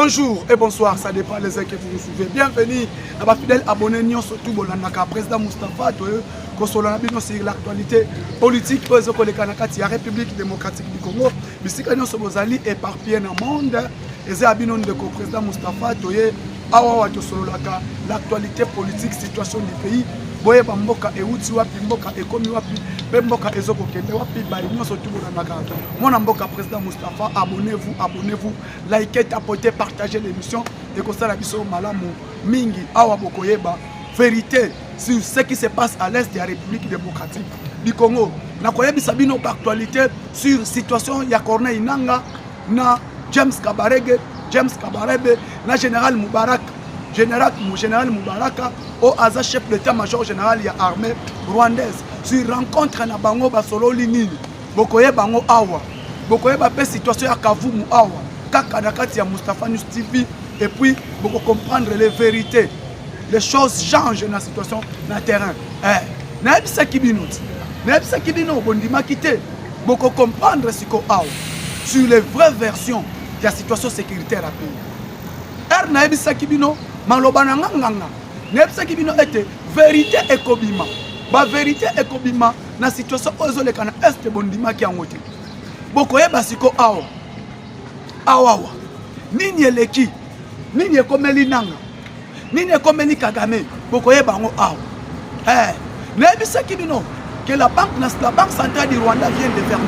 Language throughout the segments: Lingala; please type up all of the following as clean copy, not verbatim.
Bonjour et bonsoir, ça dépend les uns que vous nous suivez. Bienvenue à ma fidèle abonné Nyon surtout Bolanaka, président Moustapha Toye, consolant sur l'actualité politique pour la République démocratique du Congo. Bisika Nyon Sobozali éparpillé dans le monde. Et c'est Abinon de président Moustapha Toye, Awa Tosolaka, l'actualité politique, situation du pays. Boye Bamboka et Outi Wapi, Mboka et Komi Wapi, Bemboka et Zoko Kende Wapi, Balignon surtout Bolanaka. Mon Mboka président Moustapha, abonnez-vous, likez, tapotez, partagez l'émission. Et comme ça, la mission Malamu, Mingi, Awa Bokoyeba, vérité sur ce qui se passe à l'est de la République démocratique du Congo. Na koyebi sabino actualité sur situation ya Corneille Nanga, na James Kabarebe, na général Moubarak. Général Moubaraka au hasard chef d'état-major général ya armée rwandaise sur rencontre na bango basolo linini bokoye bango awa bokoye ba pe situation ya Kavumu awa kaka na kati ya Moustapha News TV et puis boko comprendre les vérités, les choses changent dans la situation na terrain na ebisa kibino bondima kité boko comprendre siko awa sur les vraies versions de la situation sécuritaire à pays na ebisa kibino malobana nganga nebisa kibino ete vérité ekobima ba vérité ekobima na situation ozoleka na est bondima ki yangote bokoyeba siko awa nini eleki nini ekomeli nanga nini ekomeli Kagame bokoyeba ngo awa nebisa kibino que la banque centrale du Rwanda vient de fermer,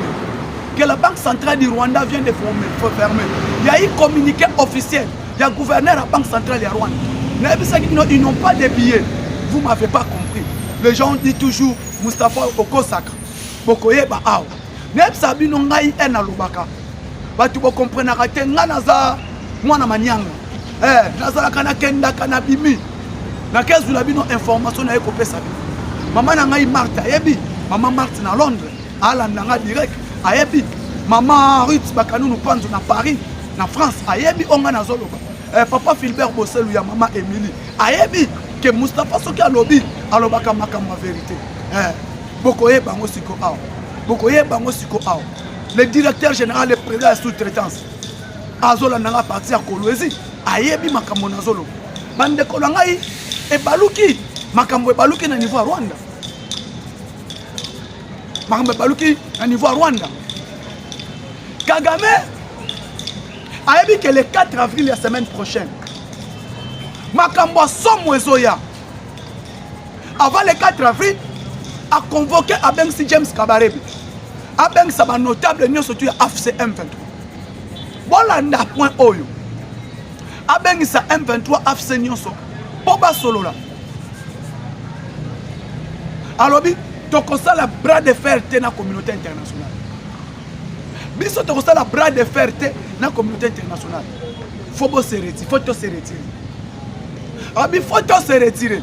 que la banque centrale du Rwanda vient de fermer. Il y a eu communiqué officiel. Il y a un gouverneur à la Banque centrale de Rwanda. Ils n'ont pas de billets. Vous ne m'avez pas compris. Les gens disent toujours Moustapha Okosaka. Bokoye ba awa. Nebisa bino ngai ena lubaka. Batu bo comprendre que nganaza mwana manyanga. Nazala kana kenda kana bimi. Na kezu la bino information na ekopesa bino. Maman na ngai Marthe ayebi. Maman Marthe na Londres. Alandanga direct. Ayebi. Maman Ruth Bakanunu Panzo na Paris. Na France ayebi onga na zoloba. Papa Philbert Bossel ya maman Émilie ayebi que Moustapha soki alobi alobaka makamwa vérité bokoye bango siko awa le directeur général le président de sous-traitance azola nanga parti ya Kolwezi ayebi makambo na zolo bande ko ngai ebaluki makambo ebaluki na niveau ya Rwanda makambo ebaluki na niveau ya Rwanda Kagame a dit que le 4 avril la semaine prochaine, Makambo Somo Ezoya, avant le 4 avril, a convoqué Abensi James Kabarebe. Abensi Saba notable Nyon surtout AFC M23. Voilà un point oyo. Abensi sa M23 AFC Nyon so. Poba solo là. Alors, tu as la bras de fer de la communauté internationale. Biso to la bras de fer dans la communauté internationale. Faut se retirer, faut se retirer. Il faut se retirer.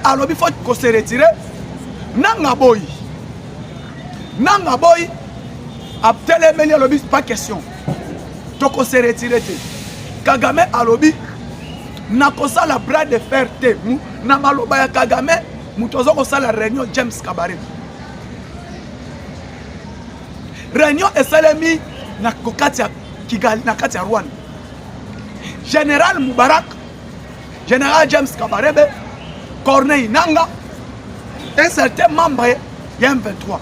Alors il faut se retirer. Nanga boy, abtelemeli alobi pas question. Toko se retirer. Kagame alobi na kosa la bras de fer te. Na maloba ya Kagame mutozo kosa la réunion James Kabarebe. Réunion esalemi na kokati ya Kigali na kati ya Rwanda. Général Moubarak, Général James Kabarebe, Corneille Nanga, un certain membre de M23.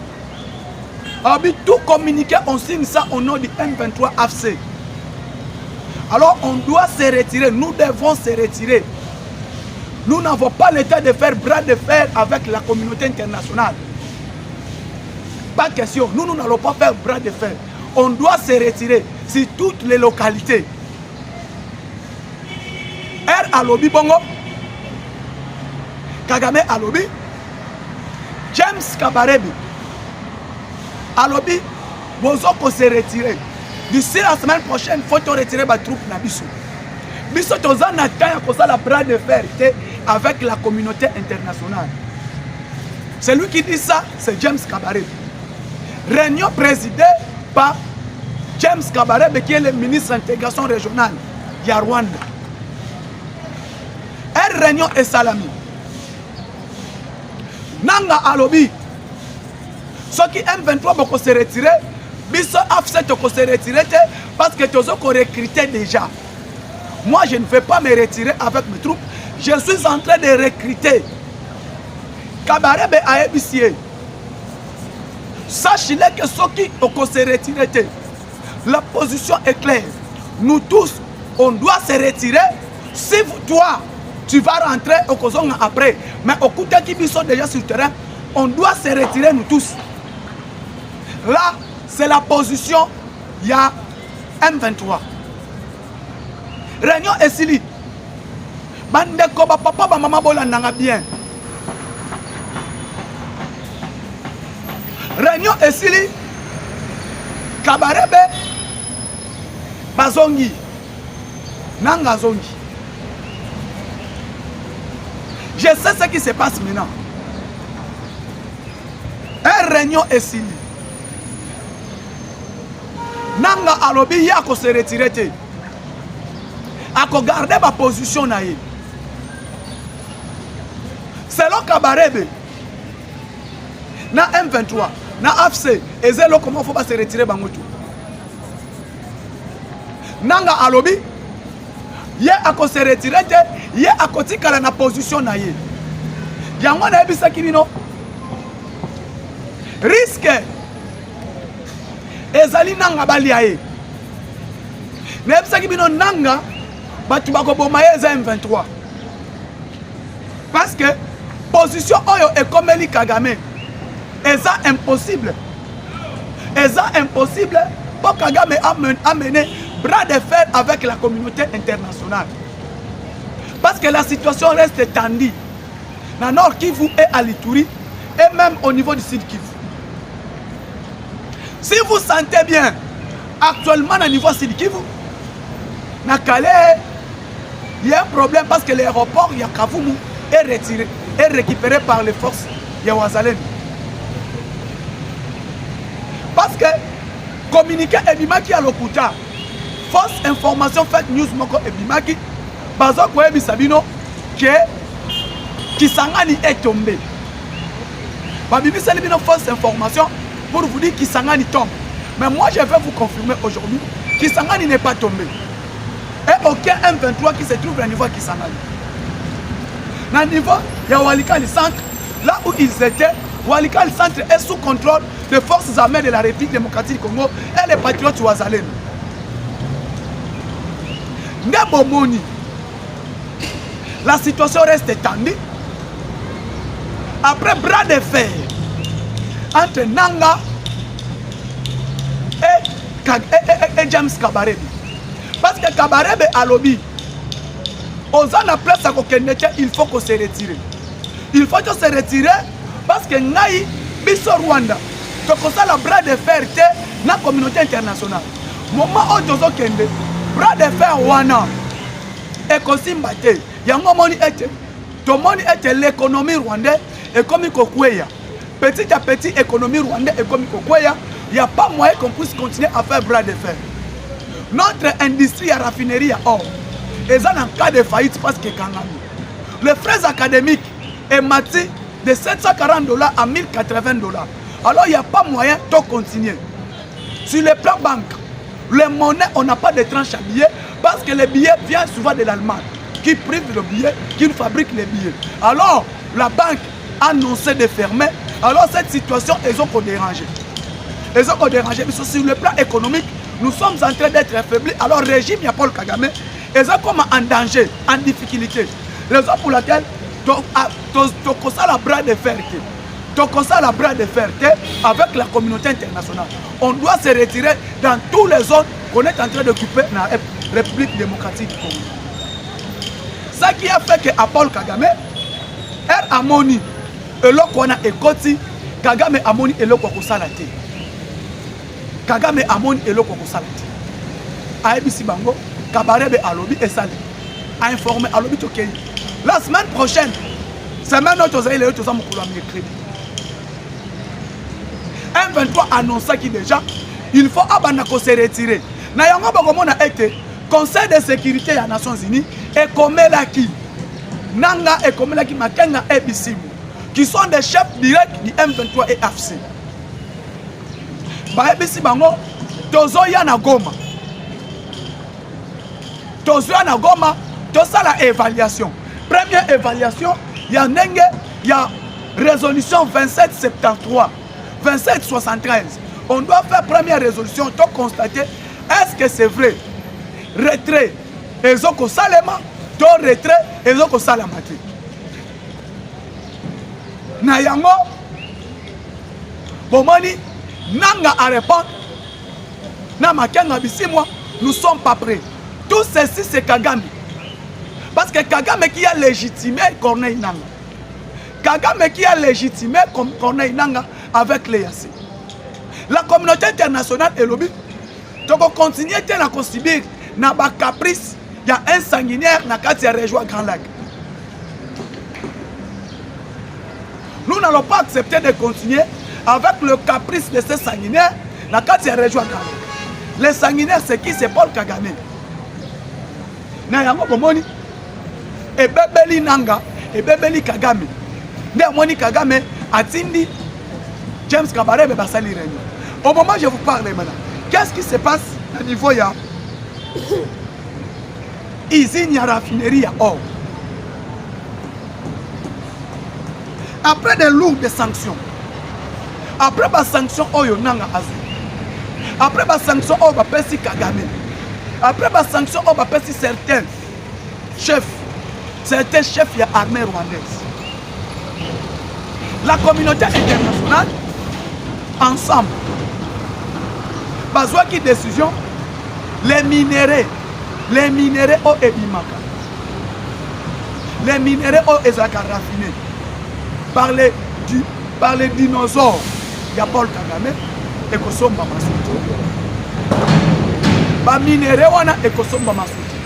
Alors tout communiqué, on signe ça au nom du M23 AFC. Alors on doit se retirer, nous devons se retirer. Nous n'avons pas l'état de faire bras de fer avec la communauté internationale. Pas question, nous n'allons pas faire bras de fer. On doit se retirer sur toutes les localités. Alobi Bongo, Kagame Alobi, James Kabarebe Alobi, Bozoko se retirer. D'ici la semaine prochaine, il faut retirer ma troupe Nabiso. Biso Tozan attend pour ça la bras de fer avec la communauté internationale. Celui qui dit ça, c'est James Kabarebe. Réunion présidée par James Kabarebe qui est le ministre de l'intégration régionale de Rwanda. Elle réunion et salami. Nanga alobi. Ceux qui M23 vont se retirer, Biso AFC toko se retirer parce que tozo ko recruter déjà. Moi je ne vais pas me retirer avec mes troupes. Je suis en train de recruter. Kabarebe a ébissé. Sachez que ceux qui ont se retirer, la position est claire. Nous tous, on doit se retirer. Si toi, tu vas rentrer au Kozonga après, mais au coup qui sont déjà sur le terrain, on doit se retirer nous tous. Là, c'est la position, il y a M23. Réunion Essili. Bande koba papa ba maman bola nanga bien. Réunion Essili. Kabarebe. Bazongi. Nanga zongi. Je sais ce qui se passe maintenant. Un réunion Essili. Nanga alobi ya ko se retirer. A ko garder ma position na ye. Selon Kabarebe, na M23, na AFC, ezelo comment faut pas se retirer bangoto. Nanga alobi, ye a ko se retirer, ye a ko tikala na position na ye. Yango na ebisa kibino. Risque ezali nanga balia ye. Na ebisa kibino nanga batu bako boma ye za M23. Parce que position oyo ekomeli Kagame eza impossible. Eza impossible pour Kagame amener bras de fer avec la communauté internationale. Parce que la situation reste tendue. Dans Nord Kivu et à Lituri et même au niveau du Sud Kivu. Si vous sentez bien, actuellement au niveau Sud Kivu, na Calais, il y a un problème parce que l'aéroport Yakavumu est retiré, est récupéré par les forces Yawazalem. Parce que communiqué Ebimaki à l'Okuta, fausse information fake news moko Ebimaki, bazo kwa Ebisabino que Kisangani est tombé. Babibi Salibino fausse information pour vous dire Kisangani tombe. Mais moi je vais vous confirmer aujourd'hui Kisangani n'est pas tombé. Et aucun M23 qui se trouve au niveau de Kisangani. Dans le niveau, il y a Walikali Centre, là où ils étaient, Walikali Centre est sous contrôle des forces armées de la République démocratique du Congo et les patriotes Ouazalem. Nebomoni, la situation reste tendue. Après bras de fer entre Nanga et James Kabarebe. Parce que Kabarebe a lobby. Aux gens la place à Kokenete, il faut qu'on se retire. Il faut qu'on se retire parce que Naï, Bisso Rwanda, donc ça la bras de fer dans la communauté internationale. Moment où Tozo Kende, bras de fer Wana, et Kosimbate, Yango Moni était, ton moni était l'économie rwandaise et comme Kokweya. Petit à petit, l'économie rwandaise et comme Kokweya, il n'y a pas moyen qu'on puisse continuer à faire bras de fer. Notre industrie à raffinerie à or est en cas de faillite parce que Kangami. Les frais académiques est maté de 740 $ à 1080 $. Alors il n'y a pas moyen de continuer. Sur les plans banques, les monnaies, on n'a pas de tranche à billets parce que les billets viennent souvent de l'Allemagne qui prive le billet, qui fabrique les billets. Alors la banque a annoncé de fermer. Alors cette situation, ils ont dérangé. Ils ont dérangé. Mais sur le plan économique, nous sommes en train d'être affaiblis. Alors le régime, il y a Paul Kagame, ils sont comme en danger, en difficulté. Raison pour laquelle tu as la bras de fer. La bras de fer avec la communauté internationale. On doit se retirer dans toutes les zones qu'on est en train d'occuper dans la République démocratique du Congo. Ça qui a fait que Paul Kagame, Amoni, et l'Okwana et Koti, Kagame Amoni et l'Okwana Salate. Kagame Amoni et l'Okwana Salate. Aebisi Bango, Kabarebe Alobi et Salé. A informé Alobi Tokei. La semaine prochaine, semaine où tu as eu le crédit. M23 annonce qui déjà, il faut Abanako se retirer. Nayango Bagomona a été Conseil de sécurité des Nations Unies et Komelaki. Nanga et Komelaki Makenga et Bissimu, qui sont des chefs directs du M23 et AFC. bayebisi bango tozoya na Goma. Tozoya na Goma, tosala évaluation. Première évaluation, il y a ndenge, il y a résolution 2773, 2773. On doit faire première résolution, to constater est-ce que c'est vrai. Retrait, ezoko salema, to retrait, ezoko salamati. Na yango, bomoni, nanga à répondre, na makenga bisimwa, nous sommes pas prêts. Tout ceci c'est Kagame. Parce que Kagame qui a légitimé Corneille Nanga. Kagame qui a légitimé Corneille Nanga avec les Yassé. La communauté internationale est lobby. Donc on continue à subir na ba caprice. Il y a un sanguinaire na kati région Grand Lac. Nous n'allons pas accepter de continuer avec le caprice de ces sanguinaires na kati région Grand Lac. Les sanguinaires c'est qui? C'est Paul Kagame. Na yango bomoni et bebeli Nanga et bebeli Kagame. Nde moni Kagame atindi James Kabarebe basali réunion. Au moment où je vous parle maintenant, qu'est-ce qui se passe au niveau ya usine ya raffinerie ya or? Après des lourdes sanctions, après les sanctions oyo Nanga azu, après les sanctions oyo bapesi Kagame, après les sanctions oyo bapesi certains chefs, certains chefs de l'armée rwandaise. La communauté internationale, ensemble, besoin qui décision, les minéraux au Ebimaka, les minéraux au Ezaka raffinés, par les dinosaures, il y a Paul Kagame et Kosomba Masuti. Les minéraux et Kosomba Masuti.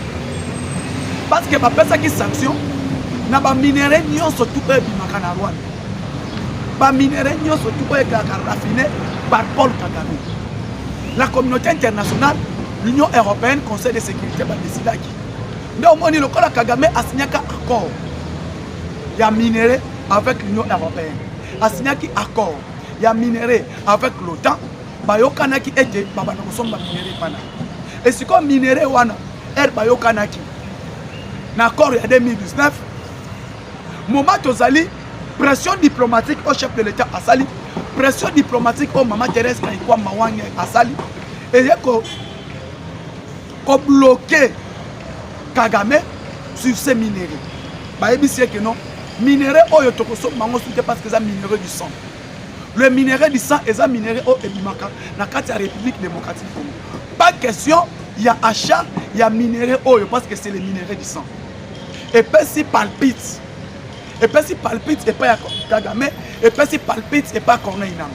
Parce que les personnes qui sanctionnent, les minéraux sont surtout Ebimaka na Rwanda. Les minéraux sont surtout raffinés par Paul Kagame. La communauté internationale, l'Union européenne, Conseil de sécurité, va décider qui. Donc, on dit que Kagame a signé un accord. Il y a minéraux avec l'Union européenne. Il a signé un accord. Il y a minéraux avec l'OTAN. Il y a qui était minéraux. Et c'est comme minéraux, il y a l'accord en 2019. Moment Tozali, pression diplomatique au chef de l'État à Sali, pression diplomatique au Maman Thérèse Kaikwa Mawange à Sali, et il y a bloqué Kagame sur ces minéraux. Bah, il dit que non, minéraux au Yotokoso Mango soutient parce que c'est minéraux du sang. Le minerai du sang est un minerai au Ebimaka, dans la République démocratique du Congo. Pas question, il y a achat, il y a minerai au parce que c'est le minerai du sang. Et puis si palpite. Et puis si palpite et pas Kagame, et puis si palpite et pas Corneille Nanga.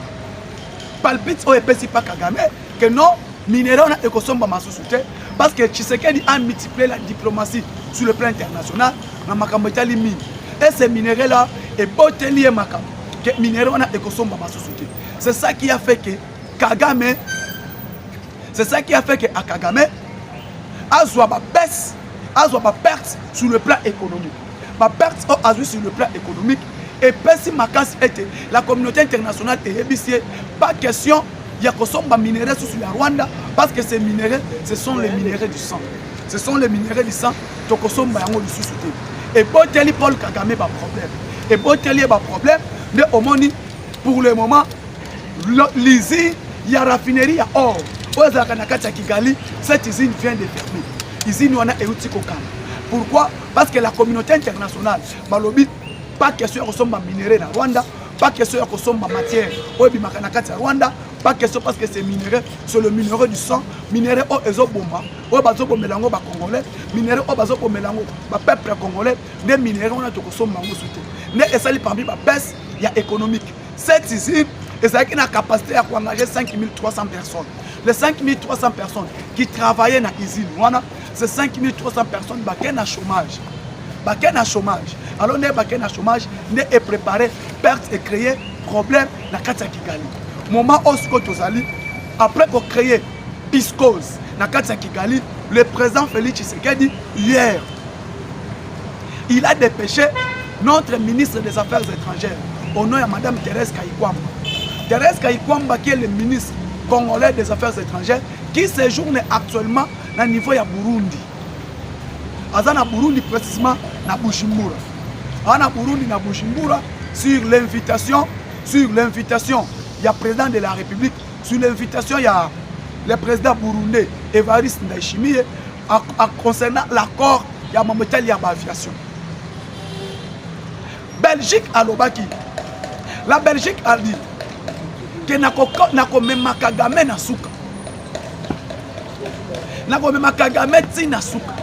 Palpite et puis si pas Kagame, que non, minerai on a écosomba ma société, parce que Tshisekedi a multiplié la diplomatie sur le plan international, dans Makamotali mine. Et ces minéraux là, et Boteli et Makam, que minerai on a écosomba ma société. C'est ça qui a fait que Kagame, c'est ça qui a fait que Kagame a joué ma baisse, a joué ma perte sur le plan économique. Ma perte a joué sur le plan économique. Et si ma casse était la communauté internationale est ébissée, pas question, il y a que des minéraux sur la Rwanda, parce que ces minéraux, ce sont les minéraux du sang. Ce sont les minéraux du sang, donc on sommes du sous-souté. Et Boteli Paul Kagame a problème. Et Boteli a problème, mais au moins, pour le moment, l'usine, il y a raffinerie, il y a or. Cette usine vient de fermer. L'usine, on a éouti Kokana. Pourquoi? Parce que la communauté internationale, pas question de consommer minéraux dans Rwanda, pas question de consommer matière au Rwanda, pas question parce que c'est minéraux, c'est le minéraux du sang, minéraux au Ezoboma, au Bazobo Melango Congolais, minéraux au Bazobo Melango, peuple congolais, des minéraux on a consommé en soutien. Mais et ça parmi la baisse, il y a économique. Cette usine, et ça a une capacité à engager 5300 personnes. Les 5300 personnes qui travaillaient dans l'usine, c'est 5300 personnes qui sont au chômage. Baken à chômage. Alors, les baken à chômage, nous est préparé, perte et créer problème dans Katia Kigali. Moment où après qu'on crée piscose dans Katia Kigali, le président Félix Tshisekedi, hier, il a dépêché notre ministre des Affaires étrangères, au nom de Mme Thérèse Kaikwamba. Thérèse Kaikwamba, qui est le ministre congolais des affaires étrangères qui séjourne actuellement au niveau de Burundi. Azana Burundi précisément na Bujumbura. Ana Burundi na Bujumbura sur l'invitation du président de la République, sur l'invitation il y a le président burundais Evariste Ndayishimiye concernant l'accord ya mametali ya aviation. Belgique à l'Obaki. La Belgique a dit que nako mema Kagame na suka. Nako mema Kagame ti na suka.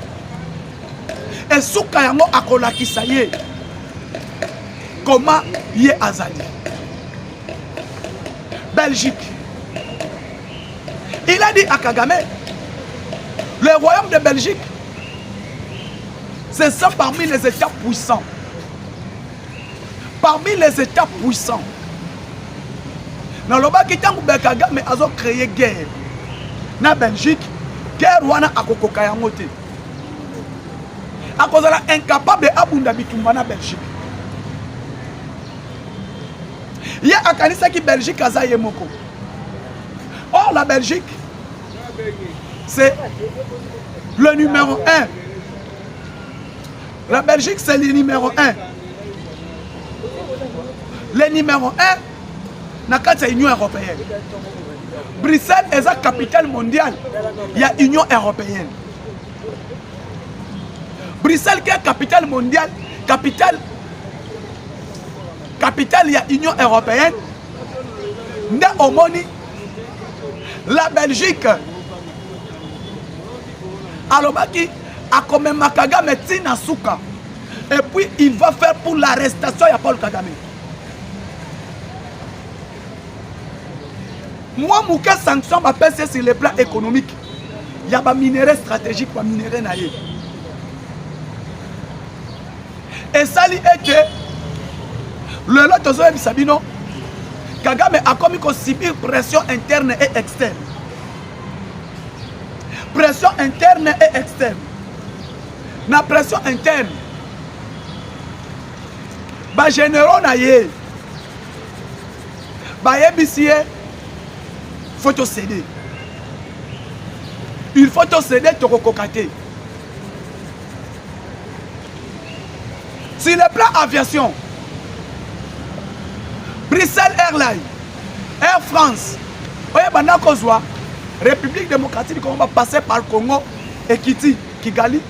Et suka yango akolakisa ye. Comment ye azali. Belgique. Il a dit à Kagame, le royaume de Belgique, c'est ça parmi les États puissants. Parmi les États puissants. Dans le bas qui t'a Kagame a créé guerre. Na Belgique, guerre wana akokoka yango te. Akozala incapable abunda bitumba na Belgique. Il y a akanisa qui Belgique aza yemoko. Or la Belgique, c'est le numéro 1. La Belgique, c'est le numéro 1. Le numéro 1, dans l'Union européenne. Bruxelles est la capitale mondiale. Il y a l'Union européenne. Bruxelles qui est la capitale mondiale, capitale, il y a l'Union européenne. Dans Omoni, la Belgique, Alobaki, a comme Kagame Tina Souka. Et puis il va faire pour l'arrestation de Paul Kagame. Moi, mon cas sanction va passer sur le plan économique. Il y a des minéraux stratégiques, des minéraux naïfs. Et ça lui est que le lot de Sabino, Kagame a commis qu'on subir pression interne et externe. Pression interne et externe. La pression interne, les généraux naïfs, les faut te céder. Il faut te céder, te recocater. Sur le plan aviation, Bruxelles Airlines, Air France, République démocratique, on va passer par le Congo, Ekiti, Kigali,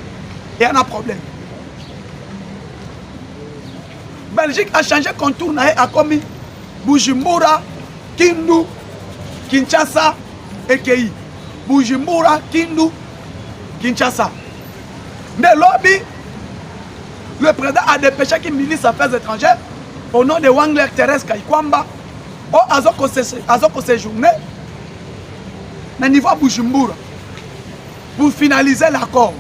et on a un problème. Belgique a changé contour, a commis Bujumbura, Kindu, Kinshasa et Kei. Bujumbura, Kindu, Kinshasa. Mais lobby, le président a dépêché qu'il ministre des Affaires étrangères au nom de Wangler Thérèse Kaikwamba au Azoko séjourné au niveau de Bujumbura pour finaliser l'accord.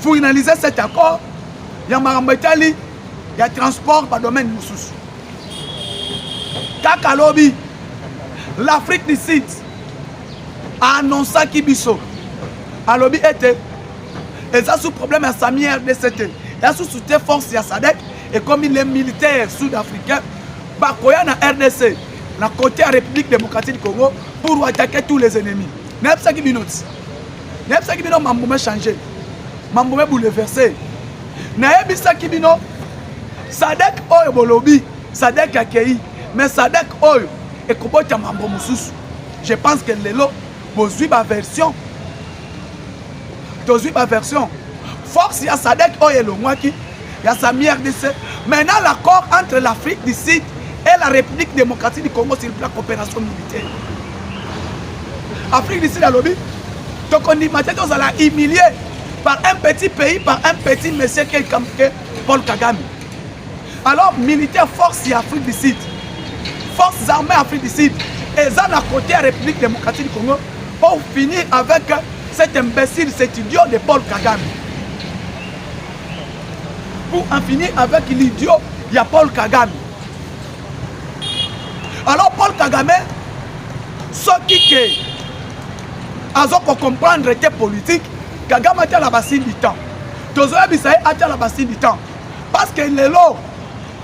Pour finaliser cet accord, il y a Marambetali, il y a transport par domaine Moussous. Kaka lobby, l'Afrique du Sud a annoncé Kibiso. A lobby était, et ça sous problème à Sami RDCT. Il y a sous soutien force à SADC et comme les militaires sud-africains, Bakoya na RDC, la côté République démocratique du Congo, pour attaquer tous les ennemis. N'est-ce pas qui minute? N'est-ce pas qui minute? Mamboumé changé, Mamboumé bouleversé. N'est-ce pas qui minute? SADC oyo bolobi, SADC akei, mais SADC oyo et kobota mambo mususu. Je pense que lelo bozui ba version. Tozui ba version. Force ya SADC oyo elongwaki, ya Sami RDC. Maintenant l'accord entre l'Afrique du Sud et la République démocratique du Congo sur le plan coopération militaire. Afrique du Sud à lobby, donc on dit maintenant on a humilié par un petit pays, par un petit monsieur qui est Paul Kagame. Alors militaire force ya Afrique du Sud, forces armées Afrique du Sud, et ça à côté la République démocratique du Congo pour finir avec cet imbécile, cet idiot de Paul Kagame. Pour en finir avec l'idiot, il y a Paul Kagame. Alors Paul Kagame, ce qui a comprendre était politique, Kagame a la bassine du temps. Tozoya Bisaï a la bassine du temps. Parce que là,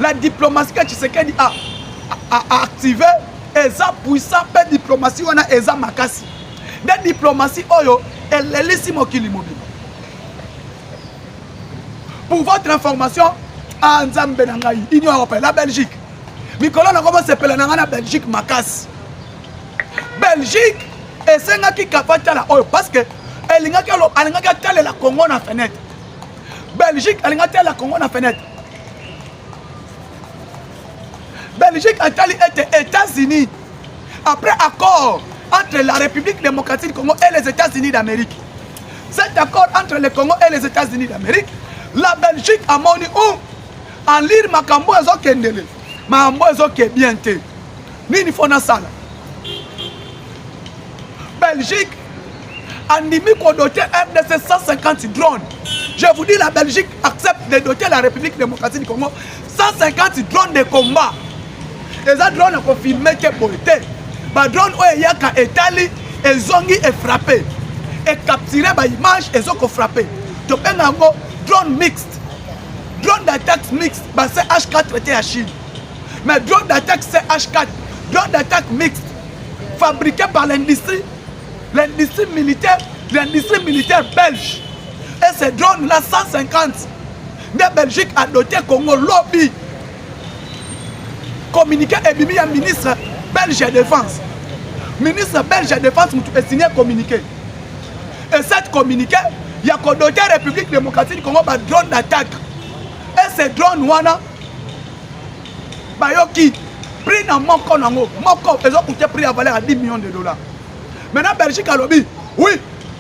la diplomatie que Tshisekedi a activé, eza puissant pe diplomatie wana eza makasi de diplomatie oyo elelisi mokili mobile. Pour votre information, à Nzambe Nangaï, Union Européenne, la Belgique. Mikolo na comment s'appelle na Belgique makasi. Belgique et senga ki kapata la oyo parce que elinga ki tale la Congo na fenêtre. Belgique elinga tale la Congo na fenêtre. Belgique a tali été États-Unis après accord entre la République démocratique du Congo et les États-Unis d'Amérique. Cet accord entre le Congo et les États-Unis d'Amérique, la Belgique a moni en lire makambo ezo kendele. Makambo ezo ke bien te. Nini fona sala. Belgique a ndimi ko doter RDC 150 drones. Je vous dis, la Belgique accepte de doter la République démocratique du Congo 150 drones de combat. Et ces drones ont filmé que pour été. Les drones ont été et zongi et frappé. Et capturé par image et ont frappé. Donc, un drone mixte. Drone d'attaque mixte. C'est H4 était à Chine. Mais drone d'attaque c'est H4. Drone d'attaque mixte. Fabriqué par l'industrie militaire belge. Et ces drones-là, 150. La Belgique a doté Congo lobby. Communiqué et bimi un ministre belge de défense. Ministre belge de défense a signé communiqué. Et cette communiqué, il y a doté la République démocratique du Congo par drone d'attaque. Et ces drones, wana, bayoki, prix dans mon corps, ils ont coûté prix à valeur à 10 millions de dollars. Maintenant, Belgique a lobby. Oui,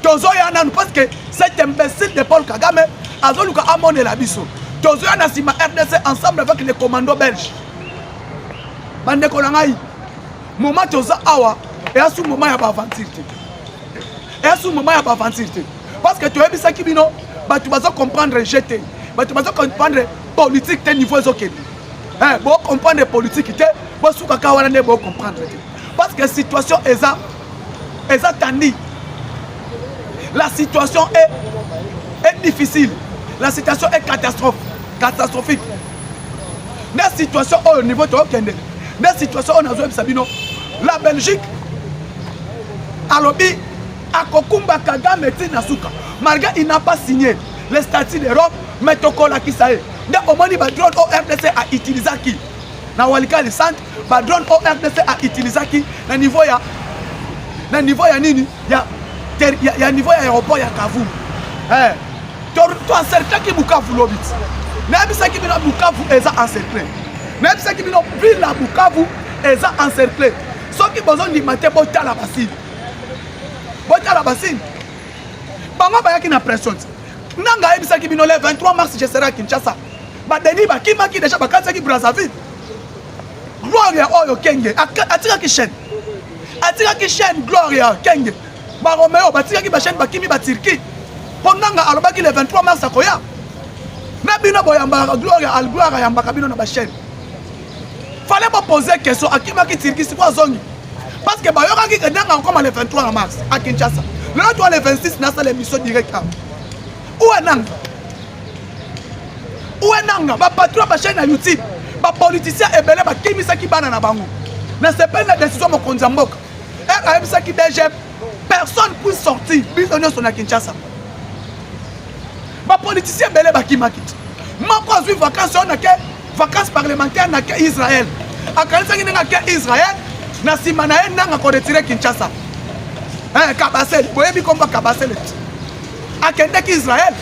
Tozo Yana, parce que cet imbécile de Paul Kagame a zoluka amone la biso. Tozo Yana sima RDC ensemble avec les commandos belges. Bande Konangaï, moment Tozo Awa, et à ce moment il y a pas aventure. Et à ce moment il y a pas aventure. Parce que tu as vu ça qui bino, tu vas comprendre jeter, tu vas comprendre politique tel niveau zoké. Hein, bon comprendre politique tel, bon soukaka wana ne bon comprendre. Parce que la situation est ça. Tandi. La situation est difficile. La situation est catastrophique. La situation au niveau de Okende. La situation on a joué Sabino. La Belgique a lobby à Kokumba Kagame Tinasuka. Malgré il n'a pas signé le statut de Rome, mais Tokola qui ça est. Donc au moment où drone au RDC a utilisé qui na Walika le centre, drone au RDC a utilisé qui na niveau ya nini ya niveau ya aéroport ya Kavu. Tu encercles qui Bukavu lobit. Même ça qui vient Bukavu est encerclé. Même ça qui vient ville la Bukavu est encerclé. Ceux qui besoin de mater bota la bassine. Bota la bassine. Bango ba yaki na pression. Nanga ebisa qui vient le 23 mars je serai à Kinshasa. Ba Denis ba ki maki déjà ba kanza ki Brazzaville. Gloria oyo kenge atira ki chaîne. Atira ki chaîne Gloria kenge. Ba Romeo batira ki ba chaîne ba kimi ba Turquie. Pondanga alobaki le 23 mars akoya. Na bino boyamba Gloria al Gloria yamba kabino na ba chaîne. Fallait pas poser question à Kimaki Turquie c'est quoi zongi. Parce que bayoka ki kedanga comme le 23 mars à Kinshasa. Le toi le 26 na salle émission directe. Où est nanga? Où est nanga? Ba patron ba chaîne na YouTube. Ba politicien ebele ba kimisa ki bana na bango. Na c'est pas une décision mo konzamboka. Et à ça qui DG personne peut sortir. Bisonyo son à Kinshasa. Ba politicien ebele ba kimaki. Mako azui vacances on a que vacances parlementaires na ke Israël. Akanisa ki nga ke Israël na simana en nga ko retirer Kinshasa. Kabasel, vous voyez comment Kabasel est. À Kendek Israël,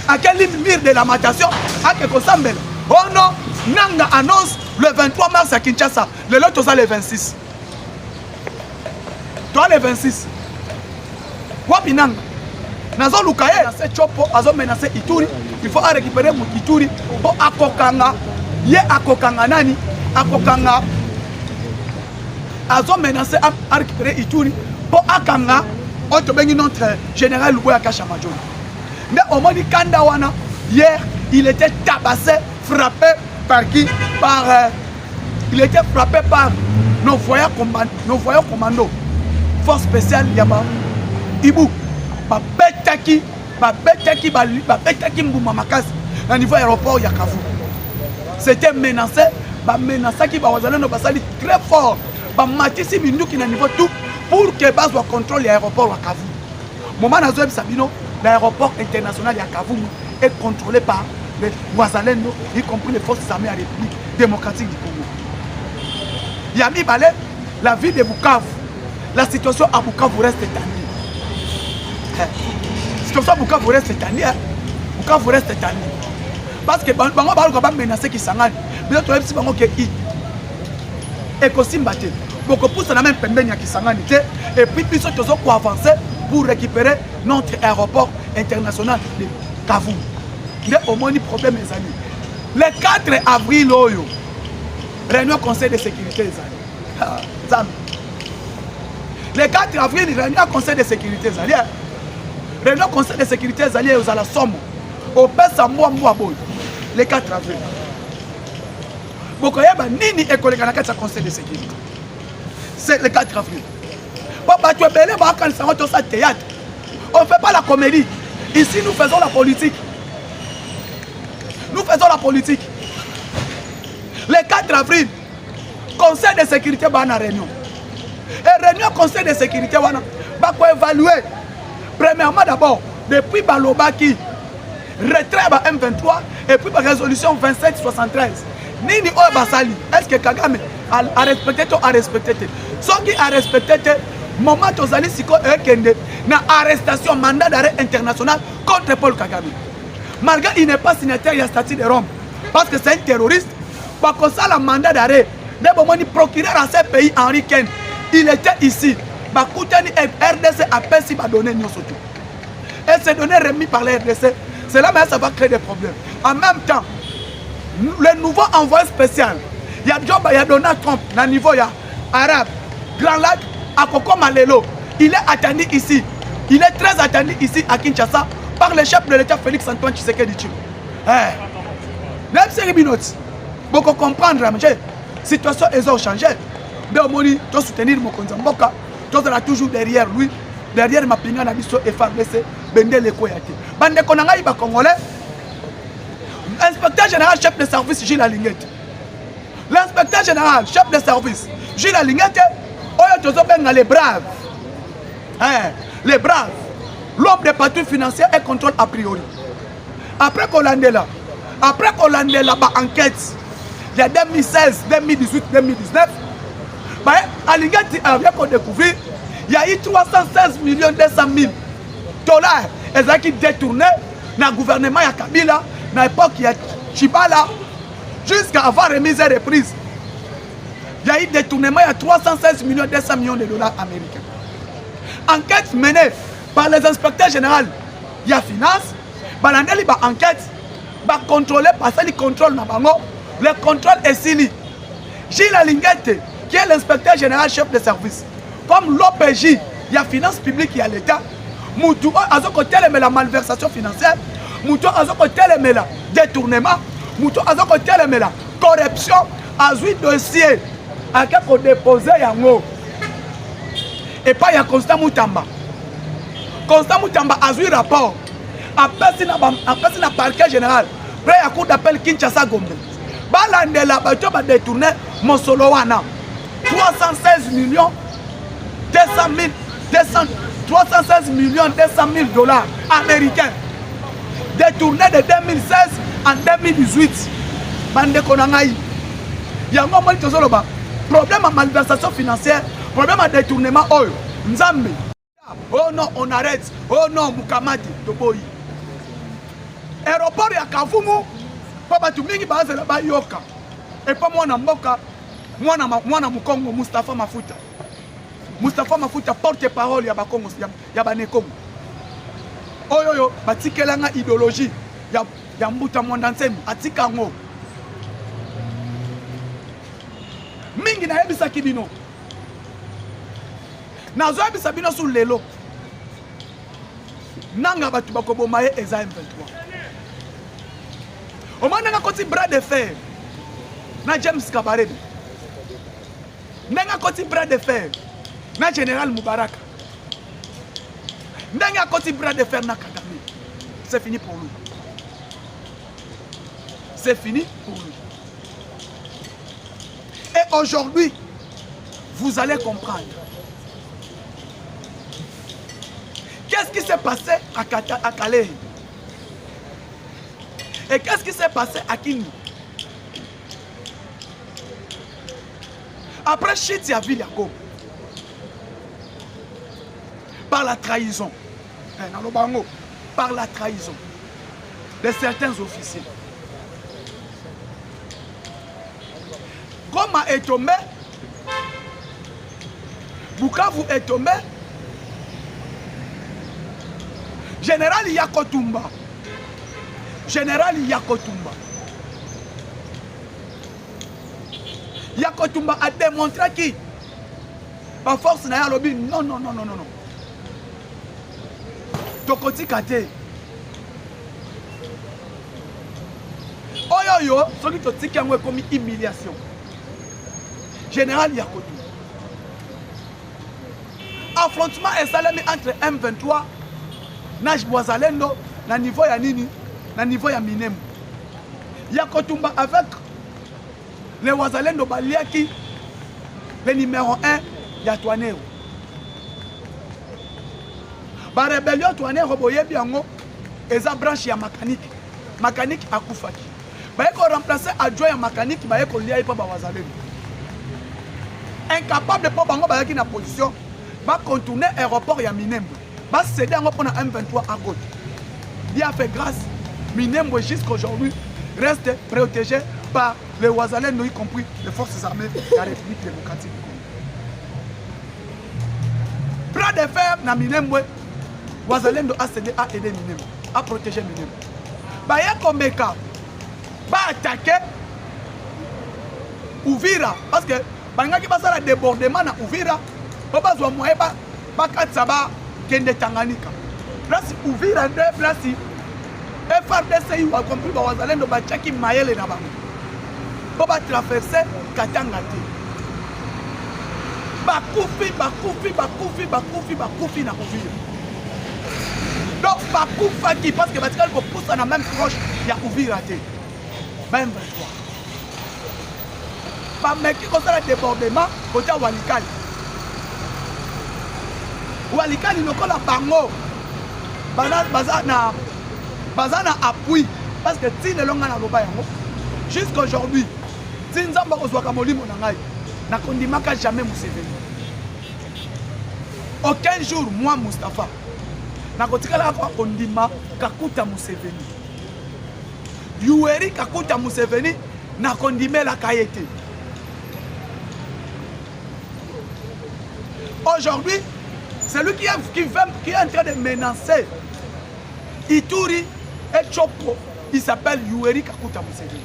à quel mur de lamentation, à Kekosambel. Oh non, Nanga annonce le 23 mars à Kinshasa. Le lot, tu as le 26. Toi, le 26. Wapi Nanga. Nazo Lukaye, c'est Chopo, Azo menacé Ituri. Il faut récupérer mon Ituri pour Akokanga. Ye Akokanga Nani, Akokanga. Azo menacé à récupérer Ituri. Pour Akanga, on te bénit notre général Louéaka Chamajon. Mais au moment du Kandawana, hier, il était tabassé, frappé par qui? Il était frappé par nos voyants commandos. Force spéciale Yama. Ibu. Babetaki Mbouma Makas. Au niveau aéroport Yakavu. C'était menacé. Menacé qui va très fort. bamatisi minduki na niveau tout pour que bazwa contrôle l'aéroport à Kavumu. Moment nazoyebi sabino l'aéroport international à Kavumu est contrôlé par les Wazalendo, y compris les forces armées à la République démocratique du Congo. Yami Balé, la ville de Bukavu, la situation à Bukavu reste tendue. La situation à Bukavu reste tendue. Bukavu reste tendue. Parce que bango va menacer qui s'engage. Mais toi si bango ke et Kosimbate. Beaucoup pour ça même pembenya qui s'engage et puis puis ceux qui ont avancé pour récupérer notre aéroport international de Kavumu. Il y a au moins des problèmes les amis. Le 4 avril oyo réunion conseil de sécurité les amis. Le 4 avril réunion conseil de sécurité les amis. Réunion conseil de sécurité les amis aux à la somme au pesa moi boy. Le 4 avril. Beaucoup yaba nini école kanaka conseil de sécurité. C'est le 4 avril. Papa tu es belé ba kan ça ça théâtre. On fait pas la comédie. Ici nous faisons la politique. Nous faisons la politique. Le 4 avril, conseil de sécurité va en réunion. Et réunion conseil de sécurité va évaluer. Premièrement d'abord, depuis Balobaki, retrait à M23 et puis par résolution 2773. Nini o basali. Est-ce que Kagame a respecté ou a respecté? Ceux qui a respecté, moment tozali siko ekende na arrestation mandat d'arrêt international contre Paul Kagame. Malgré il n'est pas signataire, il y a statut de Rome. Parce que c'est un terroriste. Parce que ça, le mandat d'arrêt, le procureur à ce pays, Henri Ken, il était ici. Bakoutani RDC a perçu à donner nous surtout. Et ces données remises par la RDC, c'est là mais ça va créer des problèmes. En même temps, le nouveau envoyé spécial, il y a Donald Trump, dans le niveau arabe, Grand Lac, à Koko Malelo, il est attendu ici. Il est très attendu ici à Kinshasa par le chef de l'État Félix Antoine Tshisekedi Tshilombo. Même si il beaucoup comprendre, la situation est changée. Mais au moins, tu dois soutenir mon Konzamboka, tu dois toujours derrière lui, derrière ma pinga na biso FARDC, Bendele Koyate. Bande Konanga iba Congolais, inspecteur général, chef de service Gilles Alingete. L'inspecteur général, chef de service Gilles Alingete, Oyo Tozobenga les braves. Les braves. L'homme des patrouilles financières et contrôle a priori. Après Kolandela, enquête, il y a 2016, 2018, 2019, Alingati a bien découvert, il y a eu 316 millions 200 000 dollars qui détournés dans le gouvernement de Kabila, dans l'époque il y a Chibala, jusqu'à avoir remise et reprise. Il y a eu détournement, il y a 316 millions 200 millions de dollars américains. Enquête menée par les inspecteurs généraux, il y a finance, il y a enquête, contrôler parce qu'il contrôle le contrôle est Sili. Gilles Alingete, qui est l'inspecteur général chef de service, comme l'OPJ, il y a finance publique, il y a l'État, Moutou a côté la malversation financière, Moutou a côté la détournement, Moutou a côté la corruption, a eu dossier à qui on déposé yango. Et pas il y a Constant Moutamba. Constant Moutamba a eu rapport. Après le parquet général, après la cour d'appel Kinshasa Gombe. Balandela bato ba détourné Mosolowana. 316 millions 316 millions 200 000 dollars américains. Détourné de 2016 en 2018. Bande konangai. Yango mo tozoloba. Problème à malversation financière, problème à détournement oyo. Nzambe. Oh non, on arrête. Oh non, Mukamati, Toboyi. Aéroport ya Kavumu, papa tu mingi baza la bayoka. Et pas moi na mboka, moi Mukongo Moustapha Mafuta. Moustapha Mafuta porte-parole ya Bakongo ya Banekongo. Oyoyo batikelanga idéologie ya Mbuta Mwandansembi atika ngo. Mingi na yebisa kibino. Nazo yebisa bino sur lelo. Nanga batu bakoboma ye eza M23. Au moins nanga koti bras de fer. Na James Kabarebe. Nanga koti bras de fer. Na Général Moubaraka. Nanga koti bras de fer na Kagame. C'est fini pour lui. C'est fini pour lui. Et aujourd'hui, vous allez comprendre. Qu'est-ce qui s'est passé à Calais? Et qu'est-ce qui s'est passé à Kindu? Après Chiti à Viliago, par la trahison, par la trahison de certains officiers. Goma est tombé, Bukavu est tombé, Général Yakotumba. Général Yakotumba. Yakotumba a démontré qui par force n'a pas lobby. Non. Tokoti kate. Oyoyo, ce qui te dit qu'il y a comme humiliation. Général Yakotumba. Affrontement est salami entre M23 Naj Boazalendo na niveau ya nini? Na niveau ya Minembwe. Yakotumba avec les Wazalendo baliaki le numéro 1 ya Twinero. Ba rébellion Twinero boyebi yango eza branche ya mécanique. Mécanique akufaki. Ba ko remplacer adjoint ya mécanique ba ko lia pa ba Wazalendo. Incapable pour bango ba yaki na position ba contourner aéroport ya Minembwe. Ba céder yango pour na M23 à côté. Il a fait grâce. Minembwe jusqu'aujourd'hui reste protégé par les Wazalendo, y compris les forces armées de la République démocratique du Congo. Bras de fer na Minembwe, Wazalendo a cédé à aider Minembwe, à protéger Minembwe. Baya Komeka va attaquer Uvira parce que bangaki basa la débordement na Uvira, ba bazwa moyen ba katsaba kende Tanganyika. Place Uvira de place FRDC a compris que Wazalendo va checker Mayele na bango. Pour traverser Katanga. Bakufi na Uvira. Donc Bakufa qui parce que Batikal ko pousse na même proche ya Uvira te. Même 23. Ba meki ko sala débordement côté Walikali. Walikali no ko la bango. Bazana appui parce que si le longa na loba yango jusqu'aujourd'hui si nzamba kozwaka molimo na ngai nakondimaka jamais Museveni. Aucun jour moi Mustapha nakotikala kondima Kakuta Museveni. Yoweri Kakuta Museveni nakondimela kayete. Aujourd'hui c'est lui qui est en train de menacer Ituri et Chopo, il s'appelle Yoweri Kakuta Museveni.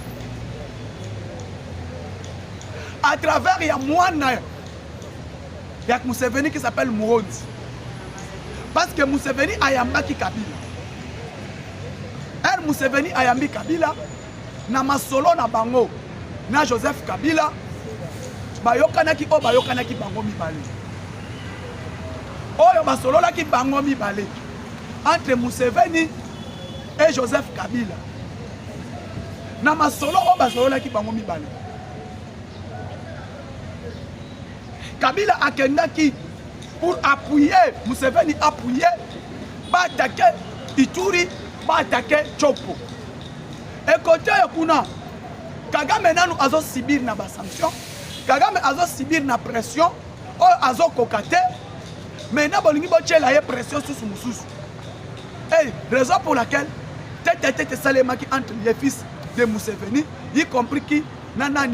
À travers, il y a Mwana, il y a Museveni qui s'appelle Mourondi. Parce que Museveni a yambaki Kabila. Museveni a yambi Kabila, na masolo na bango, na Joseph Kabila, bayokanaki o bayokanaki bango mibale. Oyo basolo la ki bango mibale. Entre Museveni et Joseph Kabila. Nama solo o basolo la ki bango mibale. Kabila akendaki pour appuyer Museveni appuyer ba attaquer Ituri, ba attaquer Chopo. Et côté kuna Kagame nanu azo subir na ba sanction, Kagame azo subir na pression, o azo kokate. Maintenant bolingi bo tchela ye pression sous mususu. Et raison pour laquelle tête Salemaki entre les fils de Museveni, y compris qui Nanani